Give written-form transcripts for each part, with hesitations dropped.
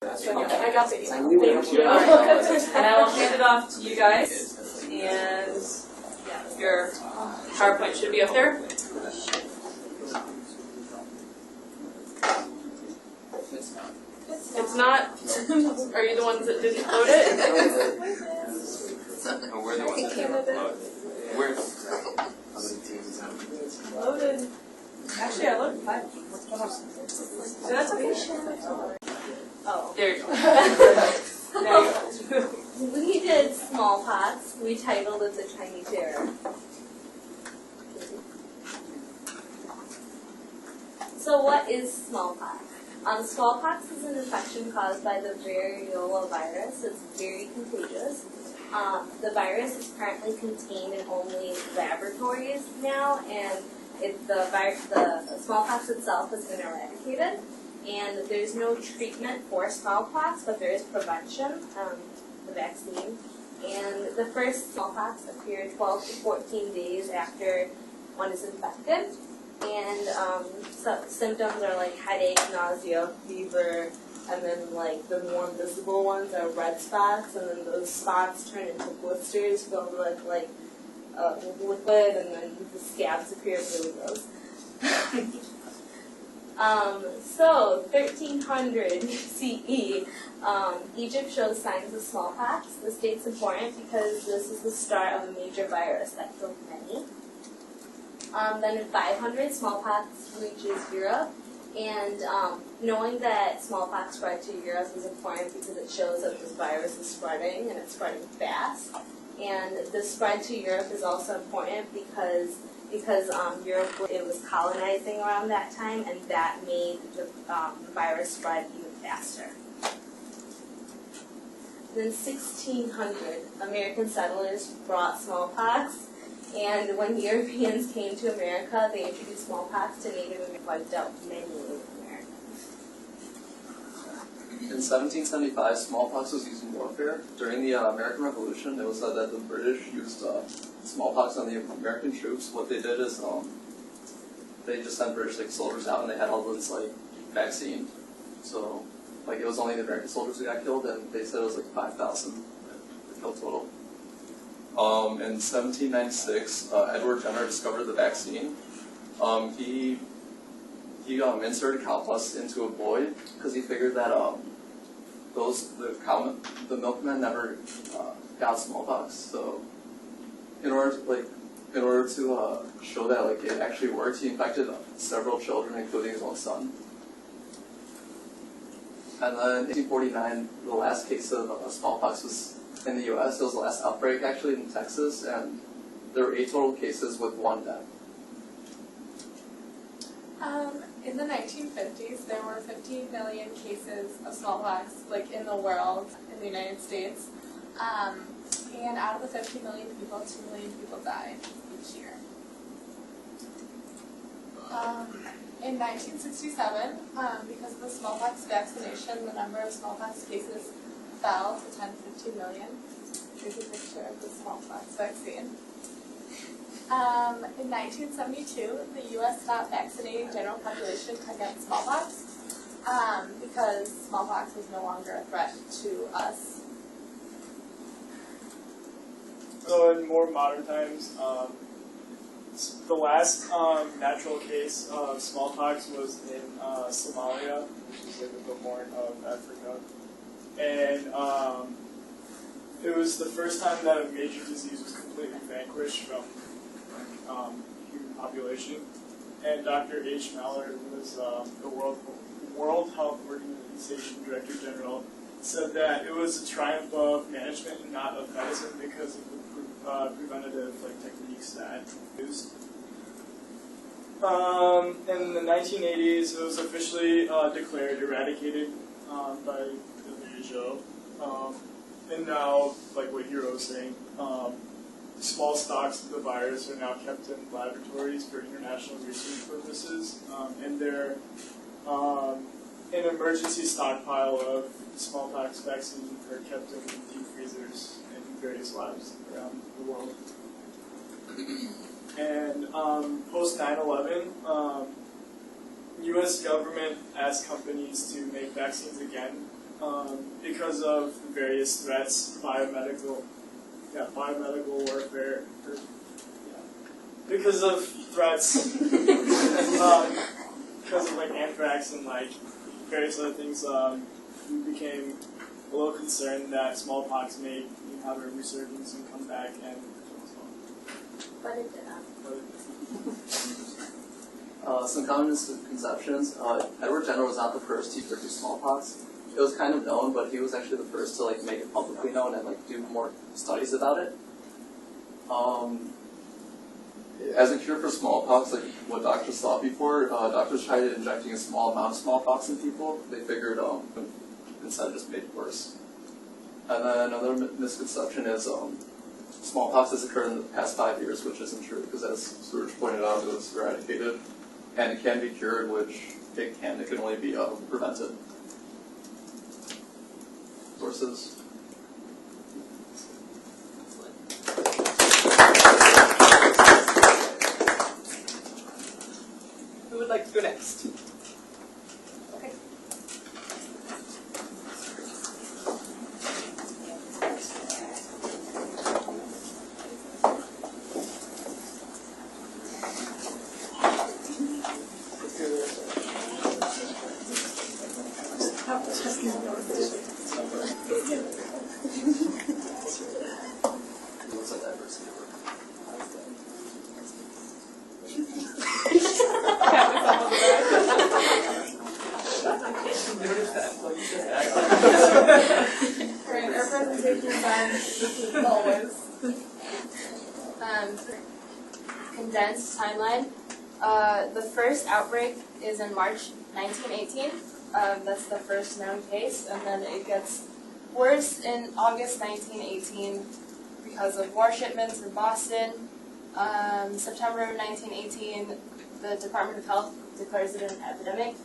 I got these. Thank you. And I will hand it off to you guys. And your PowerPoint should be up there. It's not. Are you the ones that didn't load it? No, we're the ones that didn't load. We're Loaded. Actually, I loaded 5. So that's okay. Oh. There you go. There you go. We did smallpox. We titled it The Chinese Terror. So what is smallpox? Smallpox is an infection caused by the variola virus. It's very contagious. The virus is currently contained in only laboratories now, and the smallpox itself has been eradicated. And there's no treatment for smallpox, but there is prevention, the vaccine. And the first smallpox appeared 12 to 14 days after one is infected. And so symptoms are like headache, nausea, fever, and then like the more visible ones are red spots, and then those spots turn into blisters filled with like liquid, and then the scabs appear really gross. So 1300 CE, Egypt shows signs of smallpox. This date's important because this is the start of a major virus that killed many. Then in 500, smallpox reaches Europe, and knowing that smallpox spread to Europe is important because it shows that this virus is spreading, and it's spreading fast. And the spread to Europe is also important because Europe, it was colonizing around that time, and that made the virus spread even faster. Then 1600, American settlers brought smallpox, and when Europeans came to America, they introduced smallpox to Native Americans, wiped out many Native Americans. In 1775, smallpox was used in warfare. During the American Revolution, it was said that the British used smallpox on the American troops. What they did is they just sent British soldiers out, and they had all this vaccine. So it was only the American soldiers who got killed, and they said it was 5,000 killed total. In 1796, Edward Jenner discovered the vaccine. He inserted cowpus into a boy because he figured that the milkmen never got smallpox. So in order to show that it actually worked, he infected several children, including his own son. And then in 1849, the last case of smallpox was in the U.S. It was the last outbreak actually in Texas, and there were 8 total cases with 1 death. In the 1950s, there were 15 million cases of smallpox, in the world, in the United States. And out of the 15 million people, 2 million people died each year. In 1967, because of the smallpox vaccination, the number of smallpox cases fell to 10 to 15 million. Here's a picture of the smallpox vaccine. In 1972, the U.S. stopped vaccinating general population against smallpox because smallpox was no longer a threat to us. So in more modern times, the last natural case of smallpox was in Somalia, which is the Horn of Africa. And it was the first time that a major disease was completely vanquished from human population. And Dr. H. Mallard, who was the World Health Organization Director General, said that it was a triumph of management and not of medicine because of the preventative techniques that used. In the 1980s, it was officially declared eradicated by WHO. And now, what Hiro was saying, small stocks of the virus are now kept in laboratories for international research purposes, and they're an emergency stockpile of smallpox vaccines are kept in deep freezers in various labs around the world. And post 9/11, U.S. government asked companies to make vaccines again because of various threats, biomedical warfare, because of threats, because of like anthrax and like various other things, we became a little concerned that smallpox may have a resurgence and come back and But it didn't. Some common misconceptions. Edward Jenner was not the first to produce smallpox. It was kind of known, but he was actually the first to like make it publicly known and like do more studies about it. As a cure for smallpox, like what doctors thought before, doctors tried injecting a small amount of smallpox in people. They figured instead it just made it worse. And then another misconception is smallpox has occurred in the past 5 years, which isn't true because as Suraj pointed out, it was eradicated. And it can be cured, which it can only be prevented. Sources. Who would like to go next? Okay. It looks like diversity. Alright, our presentation is on, this is always. Condensed timeline. The first outbreak is in March 1918. That's the first known case, and then it gets worse in August 1918 because of war shipments in Boston. September 1918, the Department of Health declares it an epidemic.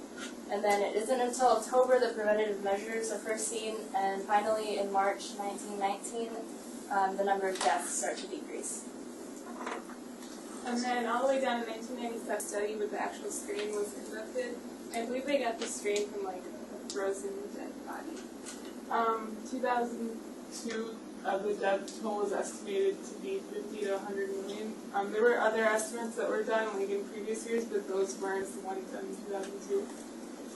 And then it isn't until October that preventative measures are first seen, and finally in March 1919, the number of deaths start to decrease. And then all the way down to 1997, study with the actual strain was conducted. I believe they got the strain from like a frozen dead body. 2002, the death toll was estimated to be 50 to 100 million. There were other estimates that were done like in previous years, but those weren't the ones done in 2002.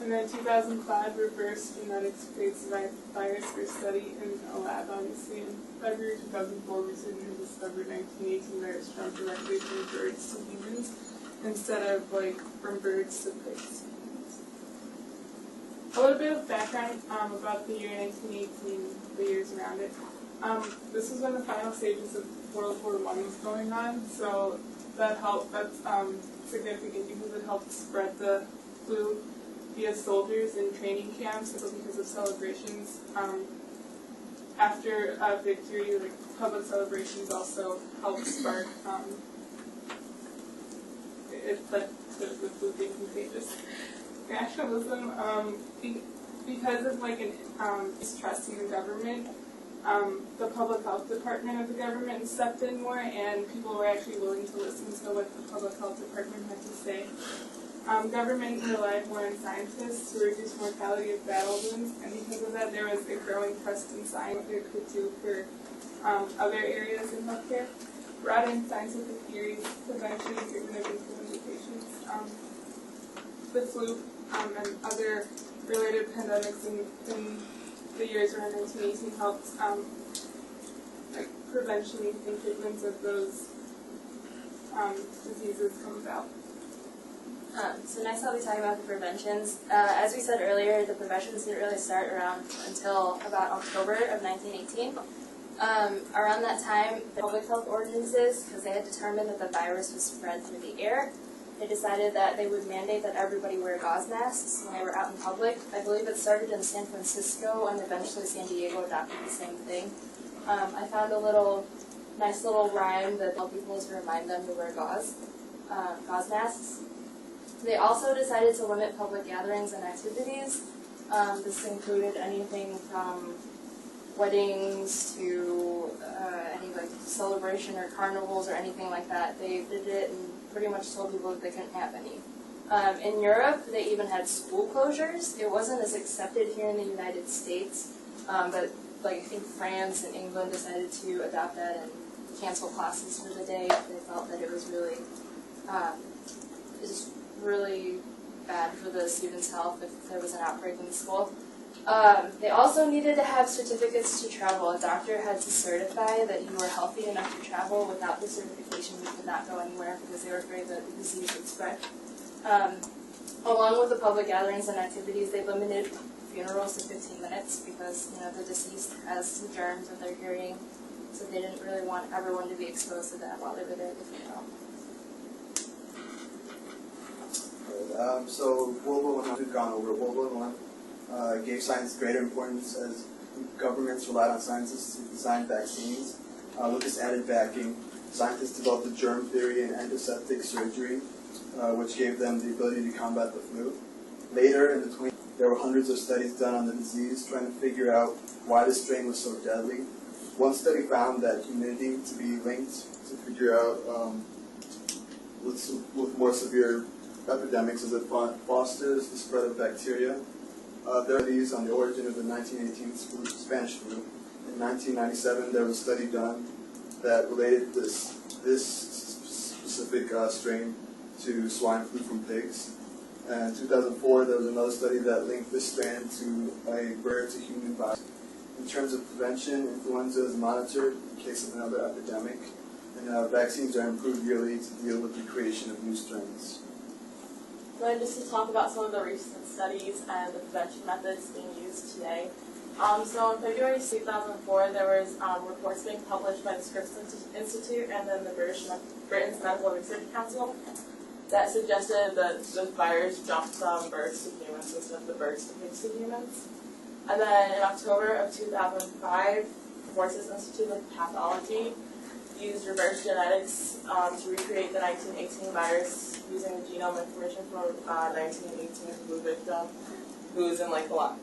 And then 2005, reverse genetics creates the virus for study in a lab, obviously. In February 2004, researchers discovered 1918 virus jumped directly from birds to humans instead of like from birds to pigs. A little bit of background about the year 1918, the years around it. This is when the final stages of World War I was going on, so that's significant because it helped spread the flu via soldiers in training camps, so because of celebrations. After a victory, like public celebrations also helped spark the flu being contagious. Nationalism, because of like an distrust in the government, the public health department of the government stepped in more, and people were actually willing to listen to what the public health department had to say. Government relied more on scientists to reduce mortality of battle wounds, and because of that, there was a growing trust in science what it could do for other areas in healthcare. Broadened scientific theories eventually given influence to patients. The flu and other related pandemics in the years around 1918 helped prevention and treatments of those diseases come about. So next I'll be talking about the preventions. As we said earlier, the preventions didn't really start around until about October of 1918. Around that time, the public health ordinances, because they had determined that the virus was spread through the air, they decided that they would mandate that everybody wear gauze masks when they were out in public. I believe it started in San Francisco, and eventually San Diego adopted the same thing. I found a nice little rhyme that tell people to remind them to wear gauze masks. They also decided to limit public gatherings and activities. This included anything from weddings to any like celebration or carnivals or anything like that. They did it and pretty much told people that they couldn't have any. In Europe, they even had school closures. It wasn't as accepted here in the United States, but like I think France and England decided to adopt that and cancel classes for the day. They felt that it was really bad for the students' health if there was an outbreak in the school. They also needed to have certificates to travel. A doctor had to certify that you were healthy enough to travel. Without the certification, you could not go anywhere because they were afraid that the disease would spread. Along with the public gatherings and activities, they limited funerals to 15 minutes because the deceased has some germs that they're carrying, so they didn't really want everyone to be exposed to that while they were there at the funeral. So World War I, we've gone over. World War I gave science greater importance as governments relied on scientists to design vaccines. With this added backing, scientists developed the germ theory and antiseptic surgery, which gave them the ability to combat the flu. Later in the 20s, there were hundreds of studies done on the disease trying to figure out why the strain was so deadly. One study found that humidity to be linked to figure out with more severe epidemics as it fosters the spread of bacteria. There are these on the origin of the 1918 Spanish flu. In 1997, there was a study done that related this specific strain to swine flu from pigs. And in 2004, there was another study that linked this strain to a bird-to-human virus. In terms of prevention, influenza is monitored in case of another epidemic, and vaccines are improved yearly to deal with the creation of new strains. Then just to talk about some of the recent studies and the prevention methods being used today. So in February 2004, there was reports being published by the Scripps Institute and then the Britain's Medical Research Council that suggested that the virus jumped from birds to humans instead of the birds to pigs to humans. And then in October of 2005, the Forces Institute of Pathology used reverse genetics to recreate the 1918 virus using the genome information from a 1918 flu victim who was in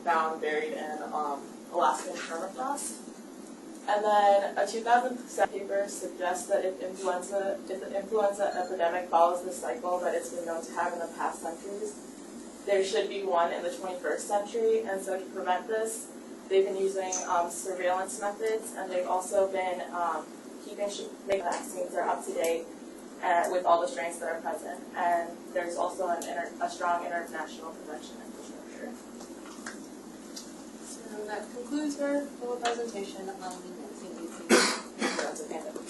found buried in Alaskan permafrost. And then a 2007 paper suggests that if the influenza epidemic follows the cycle that it's been known to have in the past centuries, there should be one in the 21st century. And so to prevent this, they've been using surveillance methods, and they've also been making vaccines are up to date with all the strains that are present. And there's also a strong international prevention infrastructure. So that concludes our little presentation on the 1918 influenza pandemic.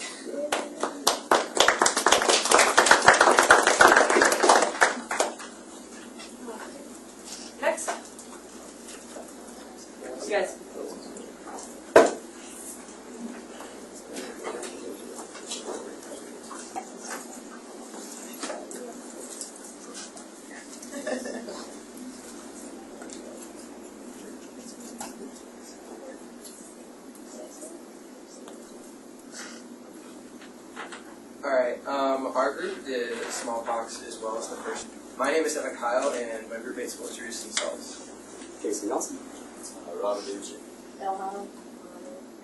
Next. You guys. Alright, our group did smallpox as well as the first. My name is Evan Kyle, and my group mates will introduce themselves. Casey Nelson. Robert Ducey. Elham.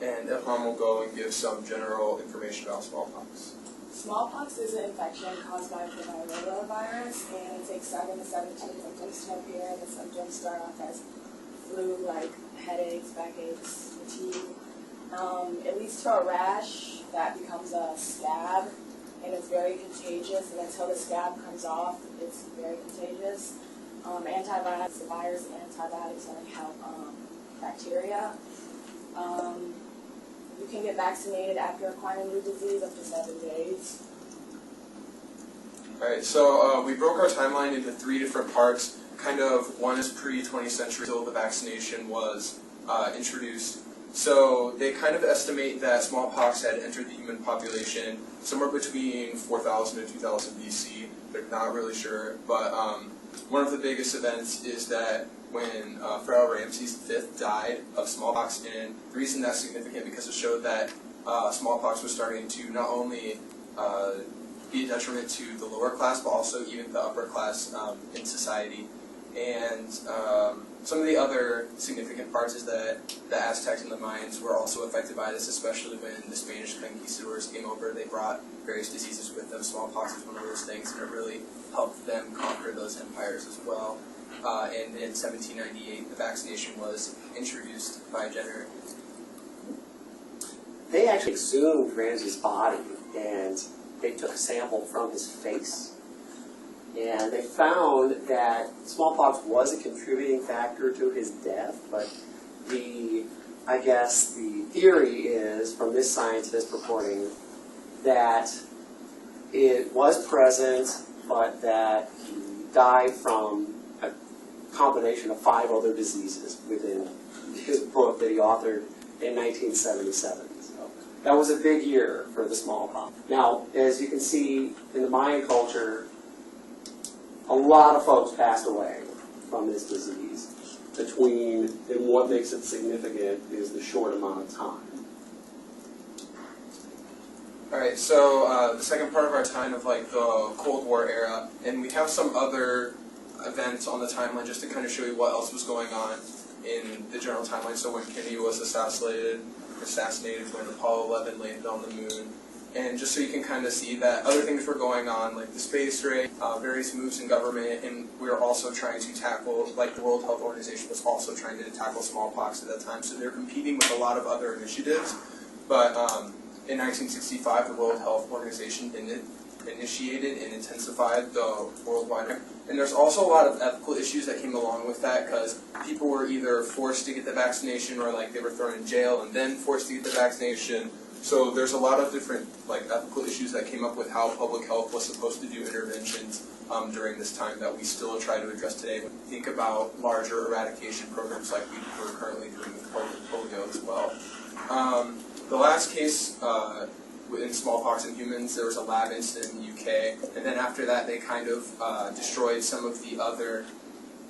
And Ilham will go and give some general information about smallpox. Smallpox is an infection caused by the Varroa virus, and it takes 7 to 17 symptoms to appear. The symptoms start off as flu, like headaches, backaches, fatigue. It leads to a rash that becomes a scab, and it's very contagious. And until the scab comes off, it's very contagious. Antibiotics, the virus and antibiotics only help bacteria. You can get vaccinated after acquiring the disease up to 7 days. Alright, so we broke our timeline into 3 different parts. Kind of, one is pre-20th century until the vaccination was introduced. So they kind of estimate that smallpox had entered the human population somewhere between 4000 and 2000 BC. They're not really sure, but one of the biggest events is that when Pharaoh Ramses V died of smallpox, and the reason that's significant because it showed that smallpox was starting to not only be a detriment to the lower class, but also even the upper class in society. And Some of the other significant parts is that the Aztecs and the Mayans were also affected by this, especially when the Spanish conquistadors came over. They brought various diseases with them. Smallpox is one of those things, and it really helped them conquer those empires as well. And in 1798, the vaccination was introduced by Jenner. They actually exhumed Ramsey's body, and they took a sample from his face. And they found that smallpox was a contributing factor to his death, but I guess the theory is, from this scientist reporting, that it was present, but that he died from a combination of 5 other diseases within his book that he authored in 1977. So that was a big year for the smallpox. Now, as you can see in the Mayan culture, a lot of folks passed away from this disease. And what makes it significant is the short amount of time. Alright, so the second part of our time of like the Cold War era, and we have some other events on the timeline just to kind of show you what else was going on in the general timeline. So when Kennedy was assassinated when Apollo 11 landed on the moon, and just so you can kind of see that other things were going on, like the space race, various moves in government, and we were also trying to tackle, like the World Health Organization was also trying to tackle smallpox at that time, so they're competing with a lot of other initiatives. But in 1965, the World Health Organization initiated and intensified the worldwide. And there's also a lot of ethical issues that came along with that, because people were either forced to get the vaccination or like they were thrown in jail and then forced to get the vaccination. So there's a lot of different like ethical issues that came up with how public health was supposed to do interventions during this time that we still try to address today. When we think about larger eradication programs like we're currently doing with polio as well. The last case in smallpox in humans, there was a lab incident in the UK, and then after that they kind of destroyed some of the other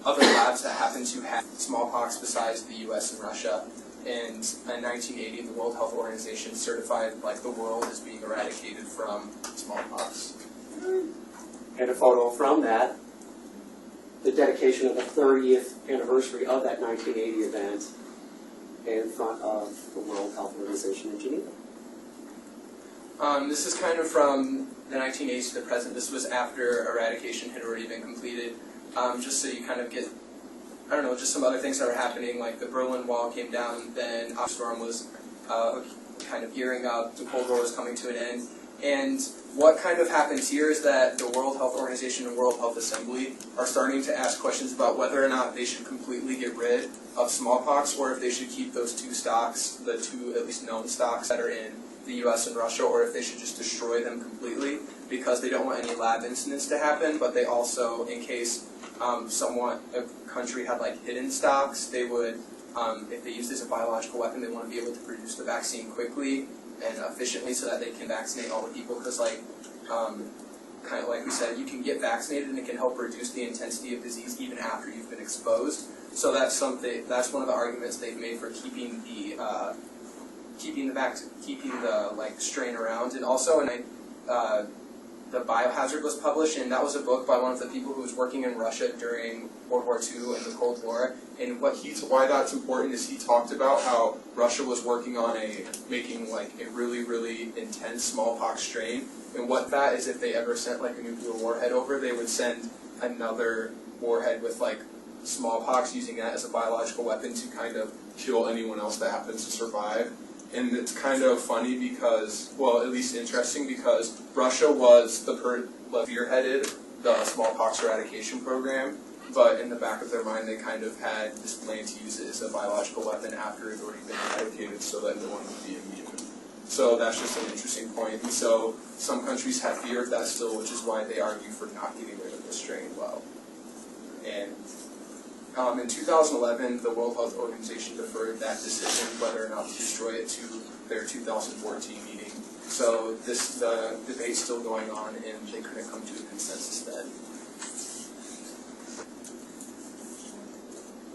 labs that happened to have smallpox besides the US and Russia. And in 1980, the World Health Organization certified like the world as being eradicated from smallpox. And a photo from that, the dedication of the 30th anniversary of that 1980 event in front of the World Health Organization in Geneva. This is kind of from the 1980s to the present. This was after eradication had already been completed. Just so you kind of get, I don't know, just some other things that were happening, like the Berlin Wall came down, then a storm was kind of gearing up, the Cold War was coming to an end. And what kind of happens here is that the World Health Organization and World Health Assembly are starting to ask questions about whether or not they should completely get rid of smallpox, or if they should keep those 2 stocks, the 2 at least known stocks that are in the US and Russia, or if they should just destroy them completely, because they don't want any lab incidents to happen, but they also, in case a country had like hidden stocks, they would, if they used it as a biological weapon, they want to be able to produce the vaccine quickly and efficiently so that they can vaccinate all the people, because like, kind of like we said, you can get vaccinated and it can help reduce the intensity of disease even after you've been exposed. So that's one of the arguments they've made for keeping the like strain around. And also, the Biohazard was published, and that was a book by one of the people who was working in Russia during World War II and the Cold War. And why that's important is he talked about how Russia was working on making like a really, really intense smallpox strain. And what that is, if they ever sent like a nuclear warhead over, they would send another warhead with like smallpox, using that as a biological weapon to kind of kill anyone else that happens to survive. And it's kind of funny because, well, at least interesting, because Russia was spearheaded the smallpox eradication program, but in the back of their mind they kind of had this plan to use it as a biological weapon after it had already been eradicated so that no one would be immune. So that's just an interesting point. And so some countries have fear of that still, which is why they argue for not getting rid of the strain well. And in 2011, the World Health Organization deferred that decision whether or not to destroy it to their 2014 meeting. So the debate's still going on, and they couldn't come to a consensus then.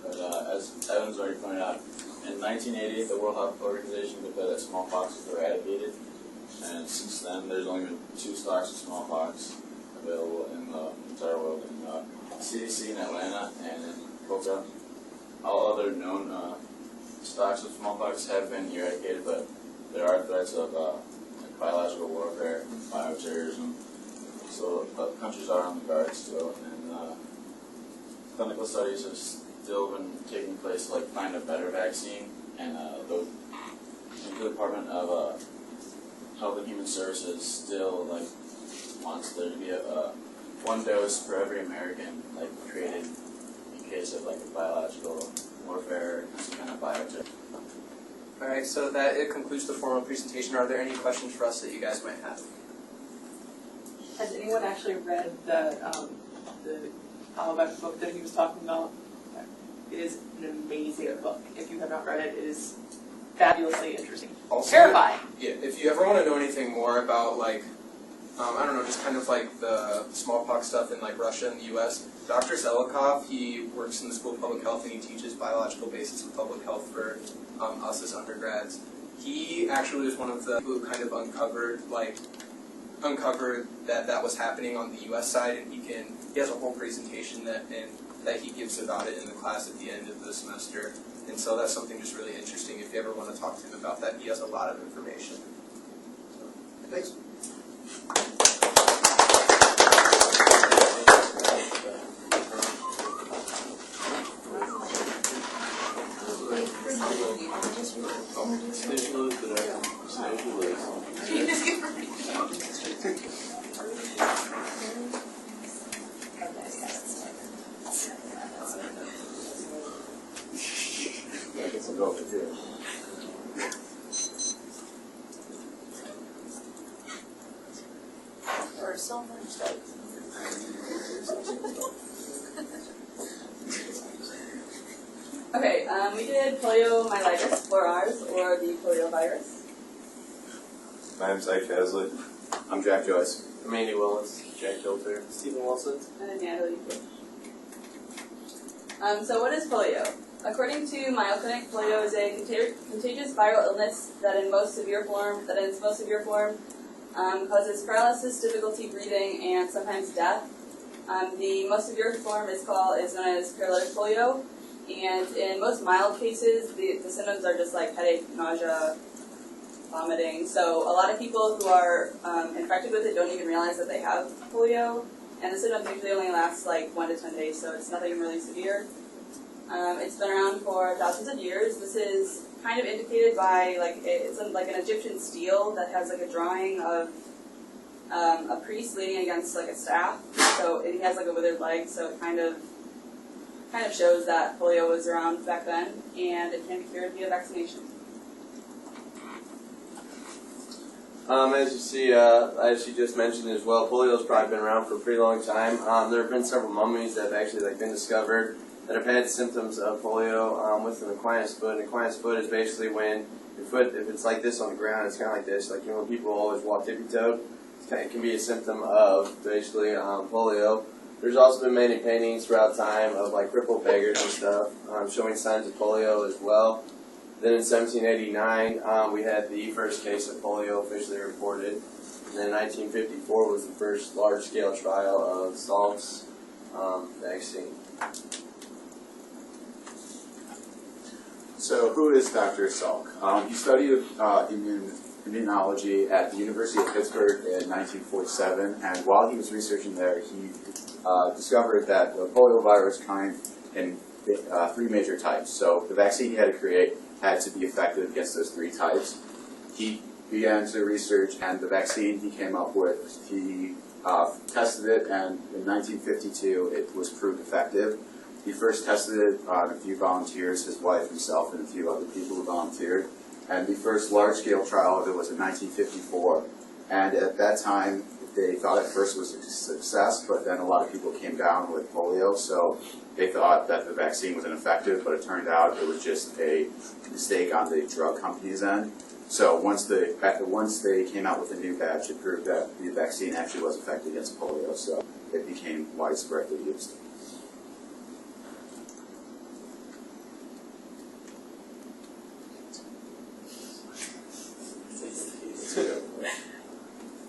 But as Evan's already pointed out, in 1980, the World Health Organization declared that smallpox was eradicated, and since then, there's only been 2 stocks of smallpox available in the entire world, in CDC in Atlanta and in Boca. all other known stocks of smallpox have been eradicated, but there are threats of like biological warfare, bioterrorism. So countries are on the guard still, and clinical studies have still been taking place to like find a better vaccine, and the Department of Health and Human Services still like wants there to be a one dose for every American like created in case of like biological warfare, some kind of biotech. Alright, so that it concludes the formal presentation. Are there any questions for us that you guys might have? Has anyone actually read the Olivet book that he was talking about? It is an amazing book. If you have not read it, it is fabulously interesting. Also, Terrifying. Yeah, if you ever want to know anything more about like, I don't know, just kind of like the smallpox stuff in like Russia and the U.S., Dr. Zelikov, he works in the School of Public Health and he teaches biological basis of public health for us as undergrads. He actually was one of the people who kind of uncovered that was happening on the U.S. side, and he has a whole presentation that he gives about it in the class at the end of the semester. And so that's something just really interesting. If you ever want to talk to him about that, he has a lot of information. So, thanks. Okay, we did poliomyelitis, or ours, or the poliovirus. My name's Ike Haslett. I'm Jack Joyce. I'm Andy Willis. Jack Kilter. Stephen Wilson. And Natalie Lee. So what is polio? According to Mayo Clinic, polio is a contagious viral illness that in its most severe form causes paralysis, difficulty breathing, and sometimes death. The most severe form is known as paralytic polio, and in most mild cases, the symptoms are just like headache, nausea, vomiting. So a lot of people who are infected with it don't even realize that they have polio, and the symptoms usually only last like 1 to 10 days, so it's nothing really severe. It's been around for thousands of years. This is kind of indicated by it's like an Egyptian stele that has like a drawing of a priest leaning against like a staff. So he has like a withered leg. So it kind of shows that polio was around back then, and it can be cured via vaccination. As you see, as you just mentioned as well, polio's probably been around for a pretty long time. There have been several mummies that have actually been discovered that have had symptoms of polio with an equinus foot. An equinus foot is basically when your foot, if it's like this on the ground, it's kind of like this. Like when people always walk tippy-toed, it can be a symptom of basically polio. There's also been many paintings throughout time of like crippled beggars and stuff showing signs of polio as well. Then in 1789, we had the first case of polio officially reported. And then 1954 was the first large-scale trial of Salk's vaccine. So who is Dr. Salk? He studied immunology at the University of Pittsburgh in 1947, and while he was researching there, he discovered that the poliovirus kind in 3 major types. So the vaccine he had to create had to be effective against those 3 types. He began to research, and the vaccine he came up with, he tested it, and in 1952 it was proved effective. He first tested it on a few volunteers, his wife, himself, and a few other people who volunteered. And the first large-scale trial of it was in 1954. And at that time, they thought at first it was a success, but then a lot of people came down with polio, so they thought that the vaccine was ineffective, but it turned out it was just a mistake on the drug company's end. So once they came out with a new batch, it proved that the vaccine actually was effective against polio, so it became widespreadly used.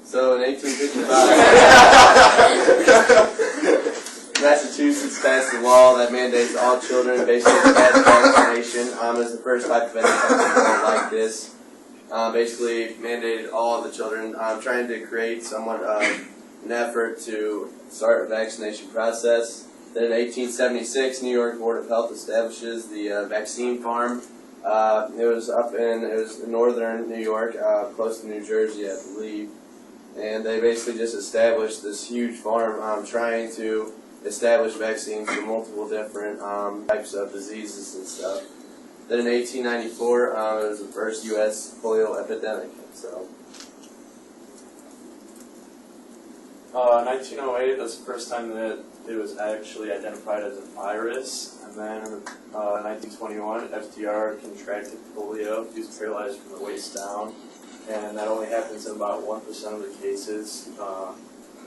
So in 1855, Massachusetts passed a law law that mandates all children basically get vaccination. Is the first type of any law like this. Basically mandated all of the children. Trying to create somewhat an effort to start a vaccination process. Then in 1876, New York Board of Health establishes the vaccine farm. It was in northern New York, close to New Jersey, I believe. And they basically just established this huge farm trying to establish vaccines for multiple different types of diseases and stuff. Then in 1894, it was the first U.S. polio epidemic. So, 1908, that's the first time that it was actually identified as a virus. And then in 1921, FDR contracted polio. He was paralyzed from the waist down. And that only happens in about 1% of the cases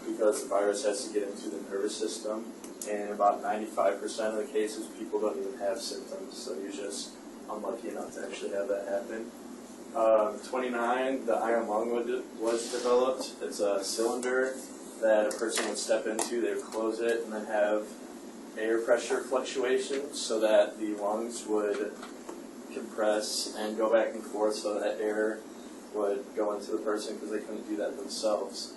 because the virus has to get into the nervous system. And in about 95% of the cases, people don't even have symptoms. So you're just unlucky enough to actually have that happen. 29, the iron lung was developed. It's a cylinder that a person would step into. They would close it and then have air pressure fluctuations so that the lungs would compress and go back and forth so that air would go into the person because they couldn't do that themselves.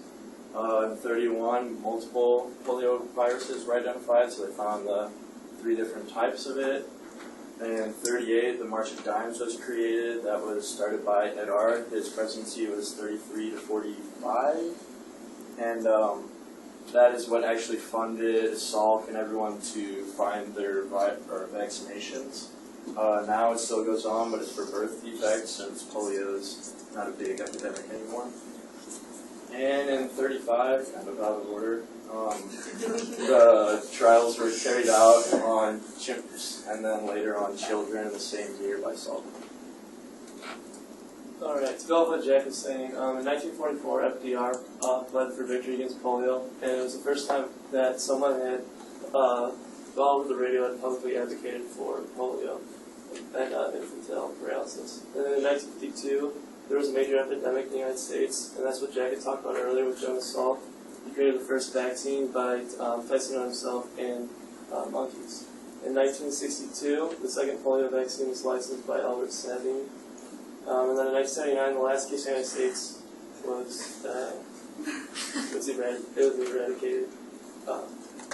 In 31, multiple polio viruses were identified, so they found the 3 different types of it. And in 38, the March of Dimes was created. That was started by Ed R. His presidency was 33 to 45. And that is what actually funded Salk and everyone to find their vaccinations. Now it still goes on, but it's for birth defects since polio is not a big epidemic anymore. And in 35, kind of out of order, the trials were carried out on chimps and then later on children in the same year by Salk. Alright, to go off what Jack was saying, in 1944 FDR led for victory against polio, and it was the first time that someone had all over the radio had publicly advocated for polio and infantile paralysis. And then in 1952, there was a major epidemic in the United States, and that's what Jack had talked about earlier with Jonas Salk. He created the first vaccine by testing on himself in monkeys. In 1962, the second polio vaccine was licensed by Albert Sabin. And then in 1979, the last case in the United States was eradicated.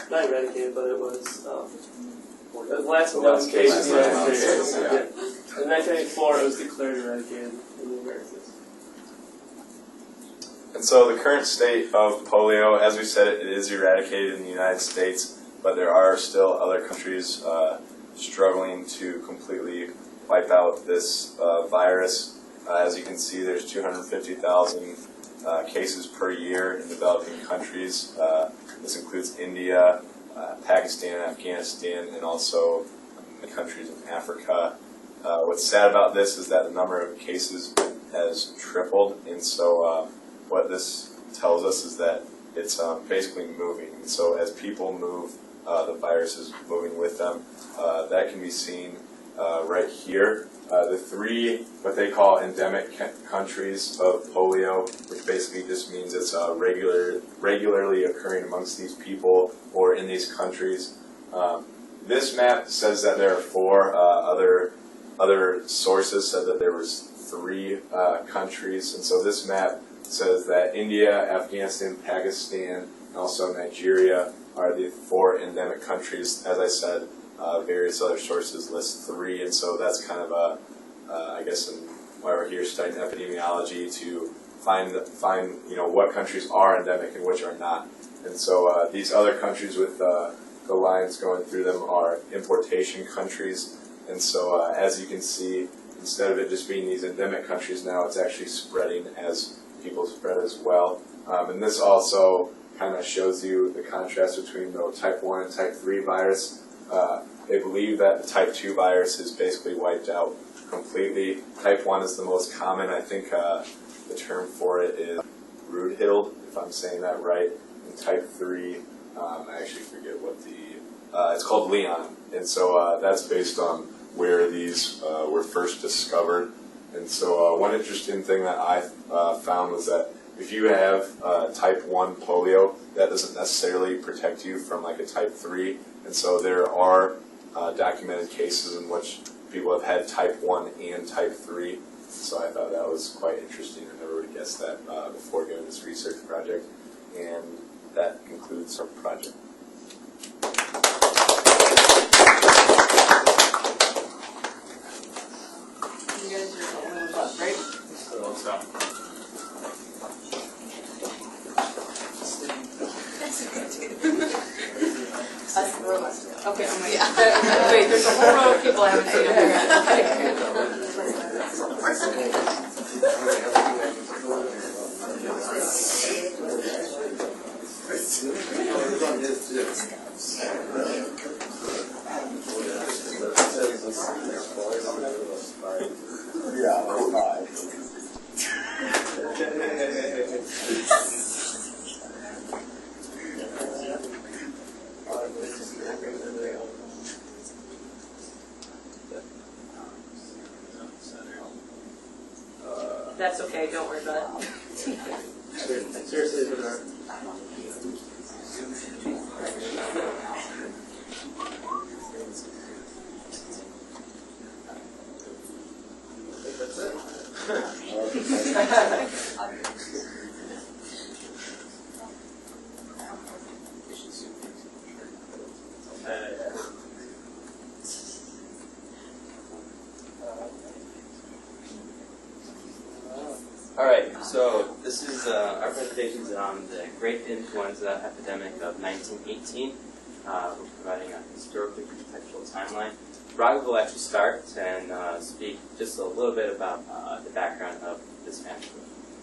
Not eradicated, but it was the last known case in the United States. In 1984, it was declared eradicated in the Americas. And so the current state of polio, as we said, it is eradicated in the United States, but there are still other countries struggling to completely wipe out this virus. As you can see, there's 250,000 cases per year in developing countries. This includes India, Pakistan, Afghanistan, and also the countries in Africa. What's sad about this is that the number of cases has tripled, and so what this tells us is that it's basically moving. And so as people move, the virus is moving with them. That can be seen right here. The 3, what they call endemic countries of polio, which basically just means it's regularly occurring amongst these people or in these countries. This map says that there are 4. Other sources said that there was 3 countries, and so this map says that India, Afghanistan, Pakistan, and also Nigeria are the 4 endemic countries. As I said, various other sources list 3, and so that's kind of I guess why we're here studying epidemiology to find what countries are endemic and which are not. And so these other countries with the lines going through them are importation countries. And so as you can see, instead of it just being these endemic countries now, it's actually spreading as people spread as well. And this also kind of shows you the contrast between the type 1 and type 3 virus. They believe that the type 2 virus is basically wiped out completely. Type 1 is the most common. I think the term for it is Rudhild, if I'm saying that right. And type 3, I actually forget what it's called Leon. And so that's based on where these were first discovered. And so one interesting thing that I found was that if you have type 1 polio, that doesn't necessarily protect you from like a type 3. And so there are documented cases in which people have had type 1 and type 3. So I thought that was quite interesting. I never would have guessed that before doing this research project. And that concludes our project. You guys are right? Okay, oh my God. Wait, there's a whole row of people I haven't seen up here. That's okay, don't worry about it. Seriously, there are. Alright, so this is our presentations on the Great Influenza Epidemic of 1918. We're providing a historically contextual timeline. Raghav will actually start and speak just a little bit about the background of the Spanish flu.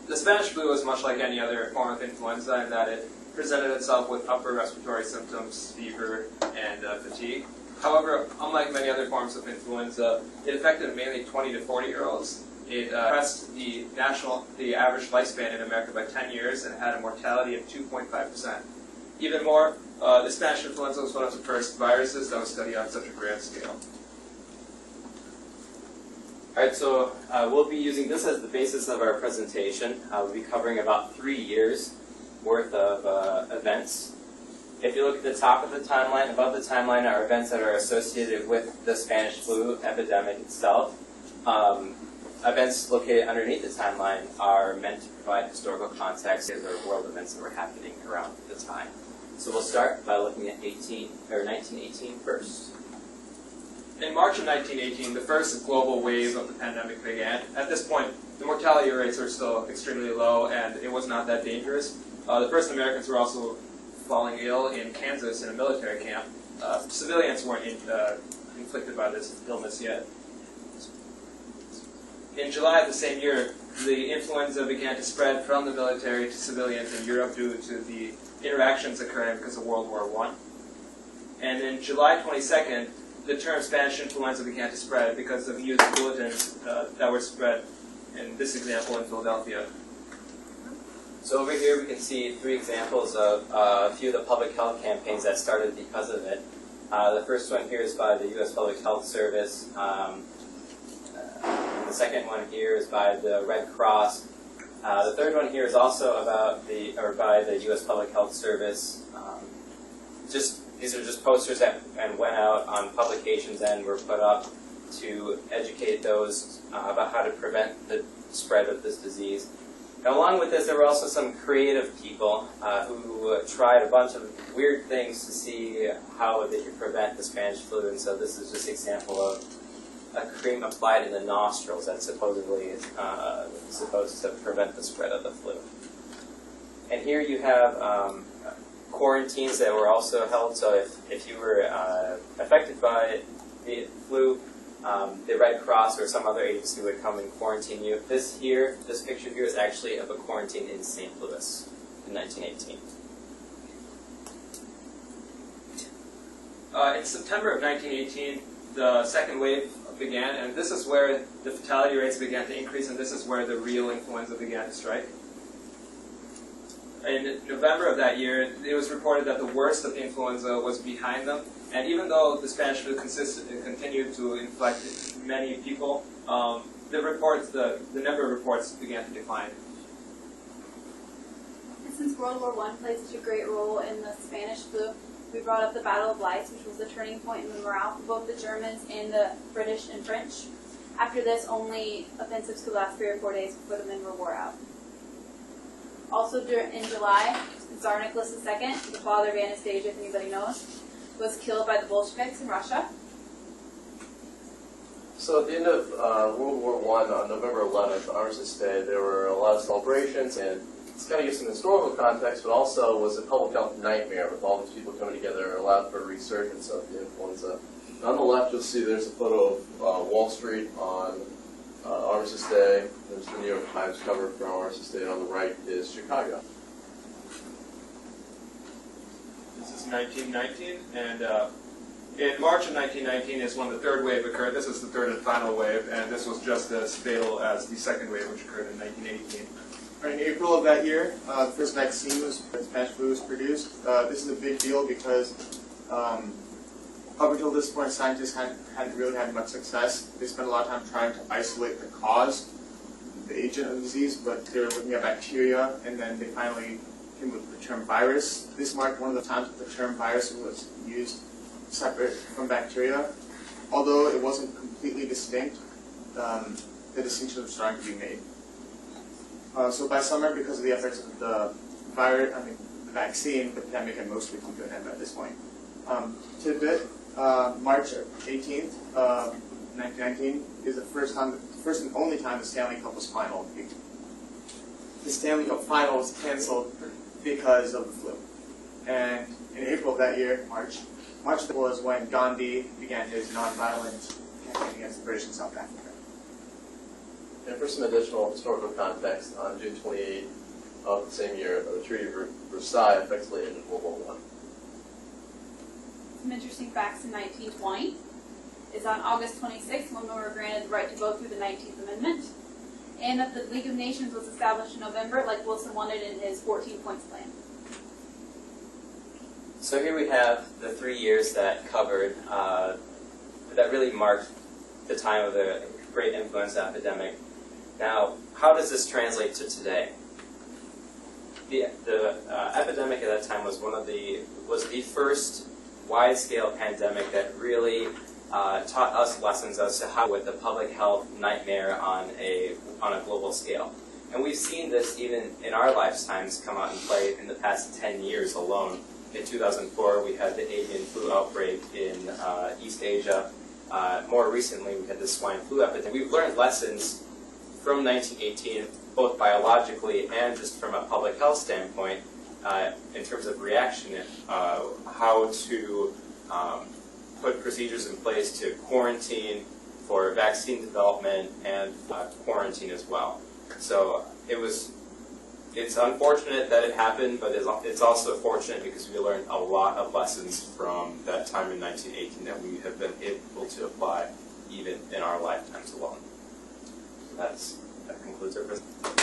The Spanish flu is much like any other form of influenza in that it presented itself with upper respiratory symptoms, fever, and fatigue. However, unlike many other forms of influenza, it affected mainly 20 to 40-year-olds. It pressed the average lifespan in America by 10 years and had a mortality of 2.5%. Even more, the Spanish influenza was one of the first viruses that was studied on such a grand scale. Alright, so we'll be using this as the basis of our presentation. We'll be covering about 3 years worth of events. If you look at the top of the timeline, above the timeline are events that are associated with the Spanish flu epidemic itself. Events located underneath the timeline are meant to provide historical context or world events that were happening around the time. So we'll start by looking at 1918 first. In March of 1918, the first global wave of the pandemic began. At this point, the mortality rates were still extremely low, and it was not that dangerous. The first Americans were also falling ill in Kansas in a military camp. Civilians weren't inflicted by this illness yet. In July of the same year, the influenza began to spread from the military to civilians in Europe due to the interactions occurring because of World War I. And in July 22nd, the term Spanish influenza began to spread because of news bulletins that were spread, in this example, in Philadelphia. So over here we can see 3 examples of a few of the public health campaigns that started because of it. The first one here is by the U.S. Public Health Service. The second one here is by the Red Cross. The third one here is also by the U.S. Public Health Service. These are just posters that went out on publications and were put up to educate those about how to prevent the spread of this disease. And along with this, there were also some creative people who tried a bunch of weird things to see how they could prevent the Spanish flu. And so this is just an example of a cream applied in the nostrils that supposedly is supposed to prevent the spread of the flu. And here you have quarantines that were also held. So if you were affected by the flu, the Red Cross or some other agency would come and quarantine you. This picture here is actually of a quarantine in St. Louis in 1918. In September of 1918, the second wave began, and this is where the fatality rates began to increase, and this is where the real influenza began to strike. In November of that year, it was reported that the worst of the influenza was behind them, and even though the Spanish flu continued to infect many people, the number of reports began to decline. Since World War I played such a great role in the Spanish flu, We brought up the Battle of Lice, which was the turning point in the morale for both the Germans and the British and French. After this, only offensives could last 3 or 4 days before the men were wore out. Also in July, Tsar Nicholas II, the father of Anastasia, if anybody knows, was killed by the Bolsheviks in Russia. So at the end of World War I, on November 11th, Armistice Day, there were a lot of celebrations, and it's kind of gives some historical context, but also was a public health nightmare with all these people coming together and allowed for a resurgence of the influenza. On the left, you'll see there's a photo of Wall Street on Armistice Day. There's the New York Times cover from Armistice Day, and on the right is Chicago. This is 1919, and in March of 1919 is when the third wave occurred. This is the third and final wave, and this was just as fatal as the second wave, which occurred in 1918. In April of that year, the first vaccine for Spanish flu was produced. This is a big deal because up until this point, scientists hadn't really had much success. They spent a lot of time trying to isolate the cause, the agent of the disease, but they were looking at bacteria, and then they finally came with the term virus. This marked one of the times that the term virus was used separate from bacteria. Although it wasn't completely distinct, the distinction was starting to be made. So by summer, because of the efforts of the the vaccine, the pandemic had mostly come to an end at this point. Tidbit, March 18th, 1919 is the first and only time the Stanley Cup was final. The Stanley Cup final was canceled because of the flu. And in April of that year, March was when Gandhi began his nonviolent campaign against the British in South Africa. And for some additional historical context, on June 28th of the same year, the Treaty of Versailles effectively ended World War I. Some interesting facts in 1920 is on August 26th, women were granted the right to vote through the 19th Amendment, and that the League of Nations was established in November, like Wilson wanted in his 14 points plan. So here we have the 3 years that covered, that really marked the time of the great influenza epidemic. Now, how does this translate to today? The epidemic at that time was the first wide-scale pandemic that really taught us lessons as to how with the public health nightmare on a global scale. And we've seen this even in our lifetimes come out and play in the past 10 years alone. In 2004, we had the avian flu outbreak in East Asia. More recently, we had the swine flu epidemic. We've learned lessons from 1918, both biologically and just from a public health standpoint, in terms of reaction, how to put procedures in place to quarantine for vaccine development and quarantine as well. So it's unfortunate that it happened, but it's also fortunate because we learned a lot of lessons from that time in 1918 that we have been able to apply even in our lifetimes alone. So that concludes our presentation.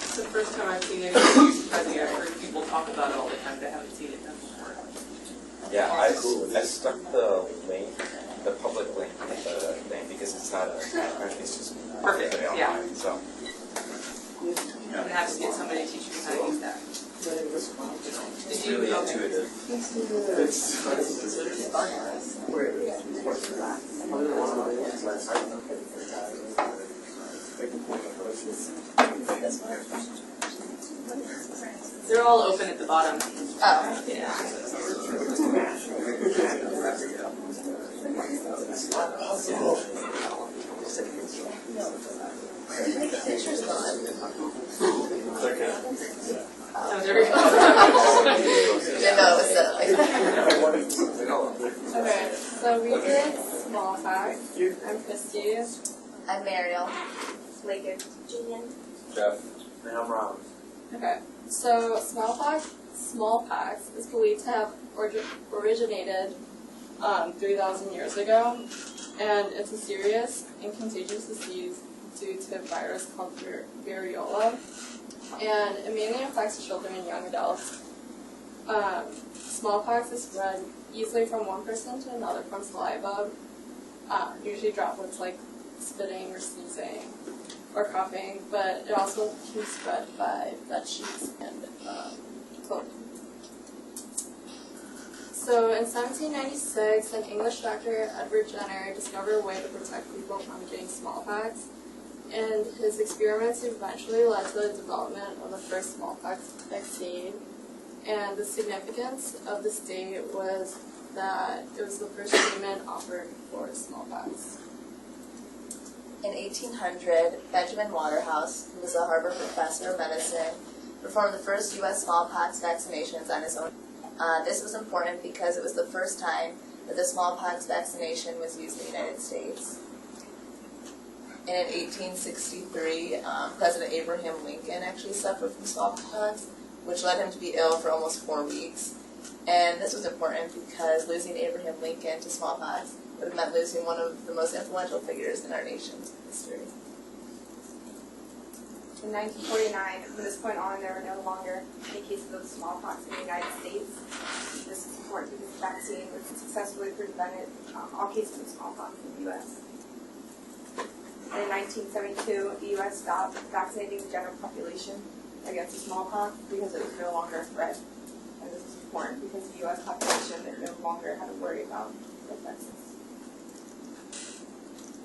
It's the first time I've seen it because I've heard people talk about it all the time, but I haven't seen it done before. Yeah, I stuck the link, the public link in the thing because it's not it's just perfect. Yeah. Online, so. You're going to have to get somebody to teach you how to use that. It's really intuitive. They're all open at the bottom. Oh. Yeah. Okay, so we did smallpox. I'm Christy. I'm Mariel. Laker. Julian. Jeff. And I'm Rob. Okay, so smallpox is believed to have originated 3,000 years ago, and it's a serious and contagious disease due to a virus called variola, and it mainly affects children and young adults. Smallpox is spread easily from one person to another from saliva, usually droplets like spitting or sneezing. or coughing, but it also can be spread by bed sheets and clothing. So in 1796, an English doctor, Edward Jenner, discovered a way to protect people from getting smallpox, and his experiments eventually led to the development of the first smallpox vaccine. And the significance of this date was that it was the first treatment offered for smallpox. In 1800, Benjamin Waterhouse, who was a Harvard professor of medicine, performed the first U.S. smallpox vaccinations on his own. This was important because it was the first time that the smallpox vaccination was used in the United States. And in 1863, President Abraham Lincoln actually suffered from smallpox, which led him to be ill for almost 4 weeks. And this was important because losing Abraham Lincoln to smallpox would have meant losing one of the most influential figures in our nation's history. In 1949, from this point on, there were no longer any cases of smallpox in the United States. This is important because the vaccine successfully prevented all cases of smallpox in the U.S. And in 1972, the U.S. stopped vaccinating the general population against the smallpox because it was no longer a threat. And this is important because the U.S. population no longer had to worry about infections.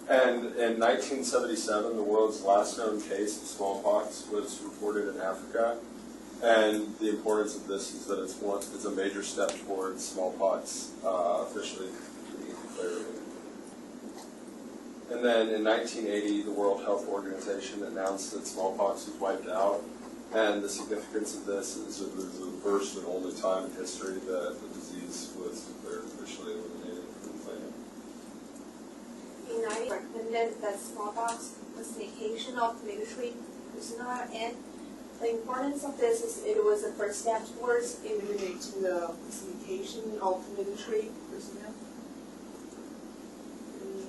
And in 1977, the world's last known case of smallpox was reported in Africa. And the importance of this is that it's a major step towards smallpox officially being declared. And then in 1980, the World Health Organization announced that smallpox was wiped out. And the significance of this is it was the first and only time in history that the disease was declared officially eliminated from the planet. United recommended that smallpox vaccination of military personnel, and the importance of this is it was the first step towards eliminating the vaccination of military personnel. We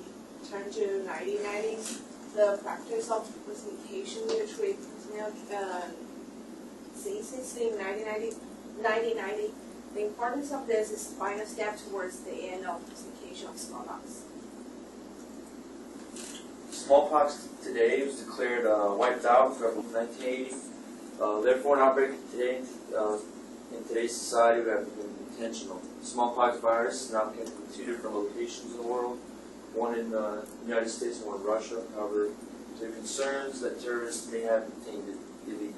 turn to 1990s, the practice of vaccination military personnel ceases in 1990. The importance of this is the final step towards the end of vaccination of smallpox. Smallpox today was declared wiped out from 1980. Therefore, an outbreak today in today's society would have been intentional. Smallpox virus is now kept in 2 different locations in the world, one in the United States and one in Russia. However, there are concerns that terrorists may have obtained it illegally.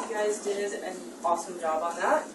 You guys did an awesome job on that.